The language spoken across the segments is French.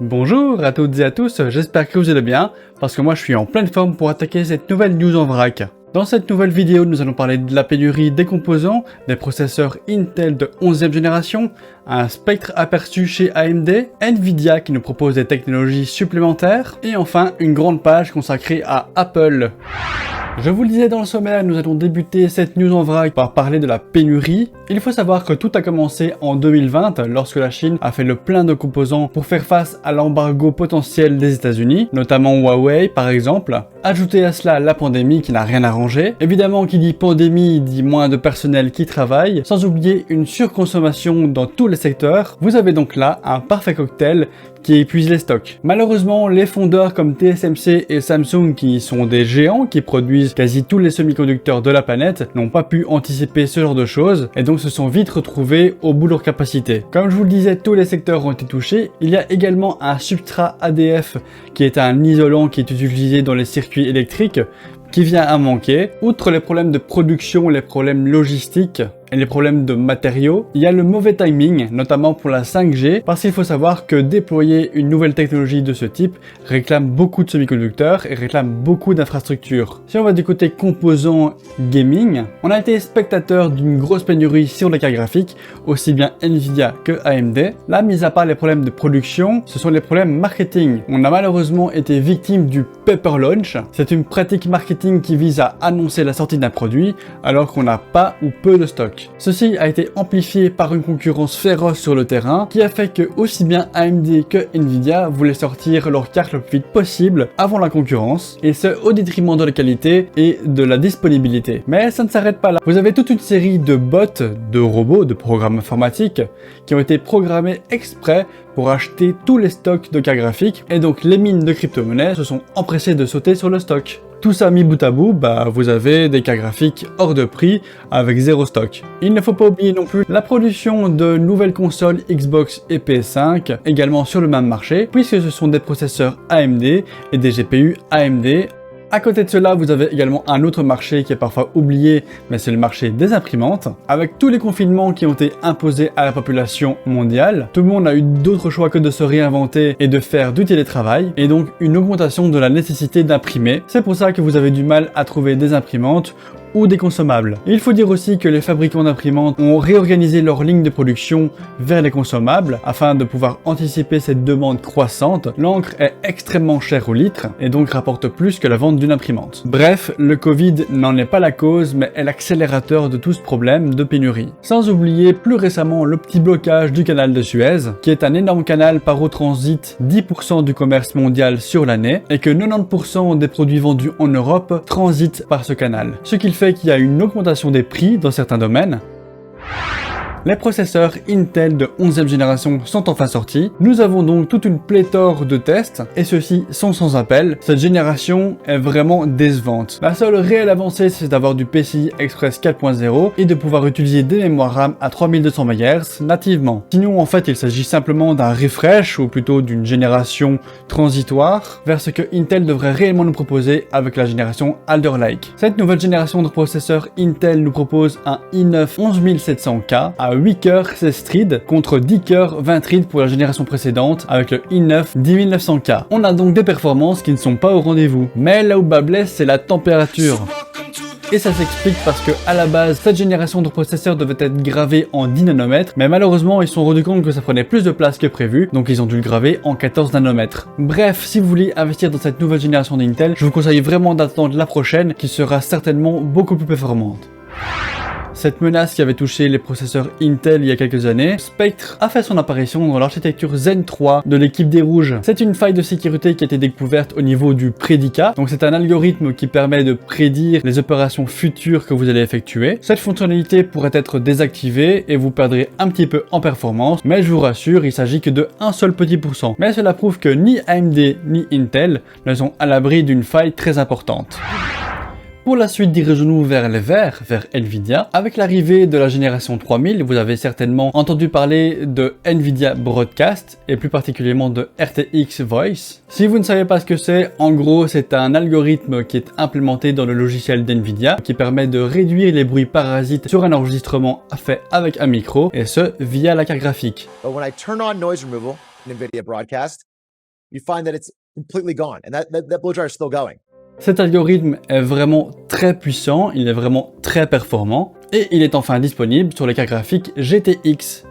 Bonjour à toutes et à tous, j'espère que vous allez bien, parce que moi je suis en pleine forme pour attaquer cette nouvelle news en vrac. Dans cette nouvelle vidéo, nous allons parler de la pénurie des composants, des processeurs Intel de 11e génération, un spectre aperçu chez AMD, Nvidia qui nous propose des technologies supplémentaires, et enfin une grande page consacrée à Apple. Je vous le disais dans le sommaire, nous allons débuter cette news en vrac par parler de la pénurie. Il faut savoir que tout a commencé en 2020 lorsque la Chine a fait le plein de composants pour faire face à l'embargo potentiel des États-Unis, notamment Huawei par exemple. Ajoutez à cela la pandémie qui n'a rien arrangé. Évidemment, qui dit pandémie dit moins de personnel qui travaille, sans oublier une surconsommation dans tous les secteurs. Vous avez donc là un parfait cocktail qui épuise les stocks. Malheureusement, les fondeurs comme TSMC et Samsung, qui sont des géants qui produisent quasi tous les semi-conducteurs de la planète, n'ont pas pu anticiper ce genre de choses et donc se sont vite retrouvés au bout de leur capacité. Comme je vous le disais, tous les secteurs ont été touchés. Il y a également un substrat ADF qui est un isolant qui est utilisé dans les circuits électriques qui vient à manquer. Outre les problèmes de production, les problèmes logistiques et les problèmes de matériaux, il y a le mauvais timing, notamment pour la 5G, parce qu'il faut savoir que déployer une nouvelle technologie de ce type réclame beaucoup de semi-conducteurs et réclame beaucoup d'infrastructures. Si on va du côté composants gaming, on a été spectateur d'une grosse pénurie sur les cartes graphiques, aussi bien Nvidia que AMD. Là, mis à part les problèmes de production, ce sont les problèmes marketing. On a malheureusement été victime du Paper Launch. C'est une pratique marketing qui vise à annoncer la sortie d'un produit alors qu'on n'a pas ou peu de stock. Ceci a été amplifié par une concurrence féroce sur le terrain qui a fait que aussi bien AMD que Nvidia voulaient sortir leur carte le plus vite possible avant la concurrence, et ce au détriment de la qualité et de la disponibilité. Mais ça ne s'arrête pas là. Vous avez toute une série de bots, de robots, de programmes informatiques qui ont été programmés exprès pour acheter tous les stocks de cartes graphiques, et donc les mines de crypto-monnaies se sont empressées de sauter sur le stock. Tout ça mis bout à bout, vous avez des cartes graphiques hors de prix avec zéro stock. Il ne faut pas oublier non plus la production de nouvelles consoles Xbox et PS5, également sur le même marché, puisque ce sont des processeurs AMD et des GPU AMD. À côté de cela, vous avez également un autre marché qui est parfois oublié, mais c'est le marché des imprimantes. Avec tous les confinements qui ont été imposés à la population mondiale, tout le monde a eu d'autres choix que de se réinventer et de faire du télétravail, et donc une augmentation de la nécessité d'imprimer. C'est pour ça que vous avez du mal à trouver des imprimantes ou des consommables. Il faut dire aussi que les fabricants d'imprimantes ont réorganisé leur ligne de production vers les consommables afin de pouvoir anticiper cette demande croissante. L'encre est extrêmement chère au litre et donc rapporte plus que la vente d'une imprimante. Bref, le Covid n'en est pas la cause, mais est l'accélérateur de tout ce problème de pénurie. Sans oublier plus récemment le petit blocage du canal de Suez, qui est un énorme canal par où transite 10% du commerce mondial sur l'année et que 90% des produits vendus en Europe transitent par ce canal. Ce qui fait qu'il y a une augmentation des prix dans certains domaines. Les processeurs Intel de 11e génération sont enfin sortis. Nous avons donc toute une pléthore de tests, et ceux-ci sont sans appel. Cette génération est vraiment décevante. La seule réelle avancée, c'est d'avoir du PCI Express 4.0 et de pouvoir utiliser des mémoires RAM à 3200 MHz nativement. Sinon, en fait, il s'agit simplement d'un refresh, ou plutôt d'une génération transitoire, vers ce que Intel devrait réellement nous proposer avec la génération Alder Lake. Cette nouvelle génération de processeurs Intel nous propose un i9 11700K à 8 cœurs 16 threads contre 10 cœurs 20 threads pour la génération précédente avec le i9 10900K. On a donc des performances qui ne sont pas au rendez-vous. Mais là où bas blesse, c'est la température. Et ça s'explique parce que à la base, cette génération de processeurs devait être gravée en 10 nanomètres, mais malheureusement ils se sont rendus compte que ça prenait plus de place que prévu, donc ils ont dû le graver en 14 nanomètres. Bref, si vous voulez investir dans cette nouvelle génération d'Intel, je vous conseille vraiment d'attendre la prochaine qui sera certainement beaucoup plus performante. Cette menace qui avait touché les processeurs Intel il y a quelques années, Spectre a fait son apparition dans l'architecture Zen 3 de l'équipe des Rouges. C'est une faille de sécurité qui a été découverte au niveau du prédicat, donc c'est un algorithme qui permet de prédire les opérations futures que vous allez effectuer. Cette fonctionnalité pourrait être désactivée et vous perdrez un petit peu en performance, mais je vous rassure, il s'agit que de un seul petit pourcent. Mais cela prouve que ni AMD ni Intel ne sont à l'abri d'une faille très importante. Pour la suite, dirigeons-nous vers les verts, vers Nvidia. Avec l'arrivée de la génération 3000, vous avez certainement entendu parler de Nvidia Broadcast et plus particulièrement de RTX Voice. Si vous ne savez pas ce que c'est, en gros, c'est un algorithme qui est implémenté dans le logiciel d'Nvidia qui permet de réduire les bruits parasites sur un enregistrement fait avec un micro et ce via la carte graphique. But when I turn on noise removal in NVIDIA Broadcast, you find that it's completely gone, and that blow dryer is still going. Cet algorithme est vraiment très puissant, il est vraiment très performant, et il est enfin disponible sur les cartes graphiques GTX.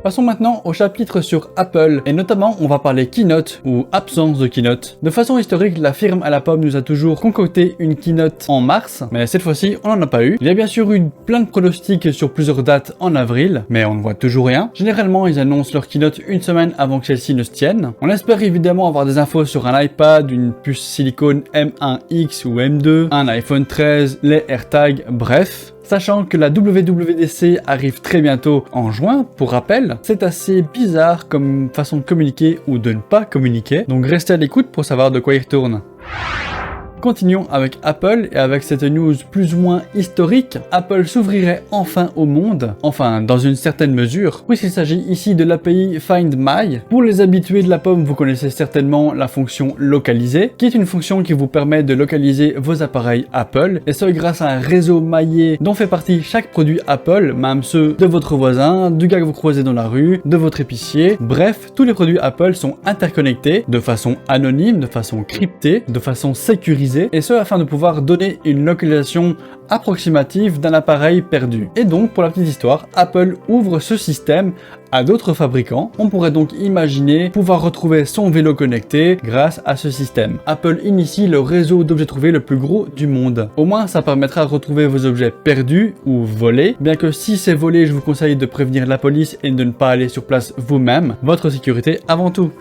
Passons maintenant au chapitre sur Apple, et notamment on va parler keynote ou absence de keynote. De façon historique, la firme à la pomme nous a toujours concocté une keynote en mars, mais cette fois-ci on n'en a pas eu. Il y a bien sûr eu plein de pronostics sur plusieurs dates en avril, mais on ne voit toujours rien. Généralement ils annoncent leur keynote une semaine avant que celle-ci ne se tienne. On espère évidemment avoir des infos sur un iPad, une puce silicone M1X ou M2, un iPhone 13, les AirTags, bref. Sachant que la WWDC arrive très bientôt en juin, pour rappel, c'est assez bizarre comme façon de communiquer ou de ne pas communiquer, donc restez à l'écoute pour savoir de quoi il retourne. Continuons avec Apple et avec cette news plus ou moins historique. Apple s'ouvrirait enfin au monde, enfin dans une certaine mesure, puisqu'il s'agit ici de l'API Find My. Pour les habitués de la pomme, vous connaissez certainement la fonction localiser, qui est une fonction qui vous permet de localiser vos appareils Apple, et ce grâce à un réseau maillé dont fait partie chaque produit Apple, même ceux de votre voisin, du gars que vous croisez dans la rue, de votre épicier. Bref, tous les produits Apple sont interconnectés de façon anonyme, de façon cryptée, de façon sécurisée, et ce afin de pouvoir donner une localisation approximative d'un appareil perdu. Et donc, pour la petite histoire, Apple ouvre ce système à d'autres fabricants. On pourrait donc imaginer pouvoir retrouver son vélo connecté grâce à ce système. Apple initie le réseau d'objets trouvés le plus gros du monde. Au moins, ça permettra de retrouver vos objets perdus ou volés, bien que si c'est volé, je vous conseille de prévenir la police et de ne pas aller sur place vous-même. Votre sécurité avant tout.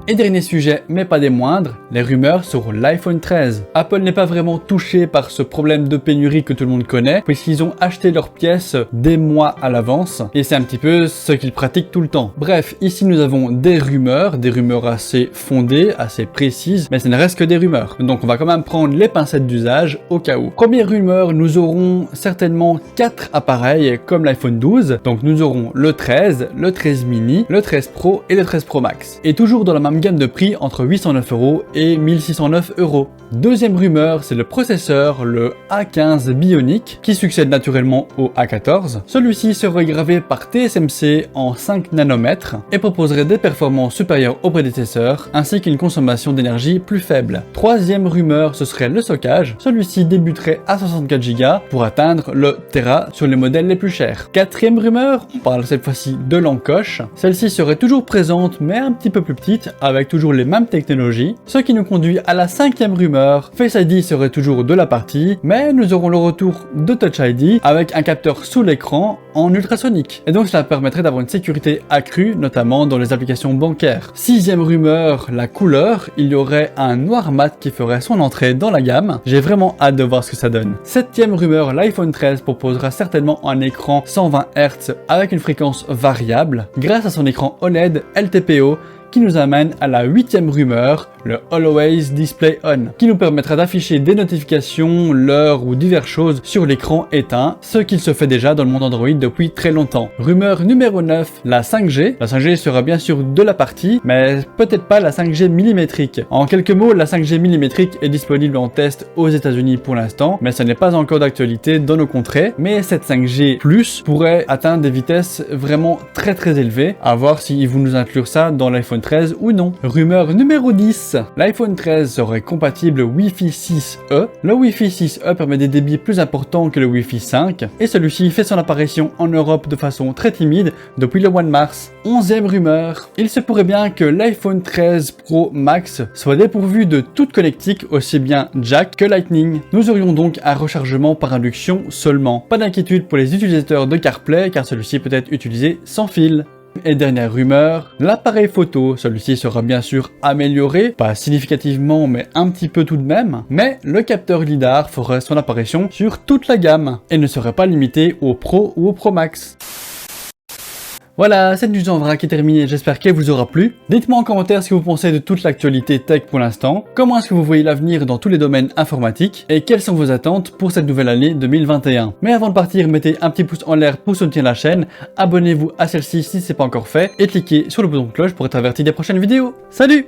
Et dernier sujet, mais pas des moindres, les rumeurs sur l'iPhone 13. Apple n'est pas vraiment touché par ce problème de pénurie que tout le monde connaît, puisqu'ils ont acheté leurs pièces des mois à l'avance, et c'est un petit peu ce qu'ils pratiquent tout le temps. Bref, ici nous avons des rumeurs assez fondées, assez précises, mais ce ne reste que des rumeurs. Donc on va quand même prendre les pincettes d'usage au cas où. Première rumeur, nous aurons certainement 4 appareils comme l'iPhone 12, donc nous aurons le 13, le 13 mini, le 13 Pro et le 13 Pro Max. Et toujours dans la même gamme de prix entre 809 € et 1609 €. Deuxième rumeur, c'est le processeur, le A15 Bionic, qui succède naturellement au A14. Celui-ci serait gravé par TSMC en 5 nanomètres et proposerait des performances supérieures aux prédécesseurs, ainsi qu'une consommation d'énergie plus faible. Troisième rumeur, ce serait le stockage. Celui-ci débuterait à 64 Go pour atteindre le Tera sur les modèles les plus chers. Quatrième rumeur, on parle cette fois-ci de l'encoche. Celle-ci serait toujours présente, mais un petit peu plus petite, avec toujours les mêmes technologies, ce qui nous conduit à la cinquième rumeur. Face ID serait toujours de la partie, mais nous aurons le retour de Touch ID avec un capteur sous l'écran en ultrasonique. Et donc cela permettrait d'avoir une sécurité accrue, notamment dans les applications bancaires. Sixième rumeur, la couleur. Il y aurait un noir mat qui ferait son entrée dans la gamme. J'ai vraiment hâte de voir ce que ça donne. Septième rumeur, l'iPhone 13 proposera certainement un écran 120 Hz avec une fréquence variable grâce à son écran OLED LTPO, qui nous amène à la huitième rumeur, le Always Display On, qui nous permettra d'afficher des notifications, l'heure ou diverses choses sur l'écran éteint, ce qu'il se fait déjà dans le monde Android depuis très longtemps. Rumeur numéro 9, la 5G. La 5G sera bien sûr de la partie, mais peut-être pas la 5G millimétrique. En quelques mots, la 5G millimétrique est disponible en test aux États-Unis pour l'instant, mais ce n'est pas encore d'actualité dans nos contrées. Mais cette 5G Plus pourrait atteindre des vitesses vraiment très élevées, à voir si vous nous inclure ça dans l'iPhone 13 ou non. Rumeur numéro 10. L'iPhone 13 serait compatible Wi-Fi 6E. Le Wi-Fi 6E permet des débits plus importants que le Wi-Fi 5 et celui-ci fait son apparition en Europe de façon très timide depuis le mois de mars. 11e rumeur. Il se pourrait bien que l'iPhone 13 Pro Max soit dépourvu de toute connectique, aussi bien jack que Lightning. Nous aurions donc un rechargement par induction seulement. Pas d'inquiétude pour les utilisateurs de CarPlay car celui-ci peut être utilisé sans fil. Et dernière rumeur, l'appareil photo, celui-ci sera bien sûr amélioré, pas significativement mais un petit peu tout de même, mais le capteur LiDAR ferait son apparition sur toute la gamme et ne serait pas limité au Pro ou au Pro Max. Voilà, cette news en vrac est terminée, j'espère qu'elle vous aura plu. Dites-moi en commentaire ce que vous pensez de toute l'actualité tech pour l'instant, comment est-ce que vous voyez l'avenir dans tous les domaines informatiques, et quelles sont vos attentes pour cette nouvelle année 2021. Mais avant de partir, mettez un petit pouce en l'air pour soutenir la chaîne, abonnez-vous à celle-ci si ce n'est pas encore fait, et cliquez sur le bouton de cloche pour être averti des prochaines vidéos. Salut!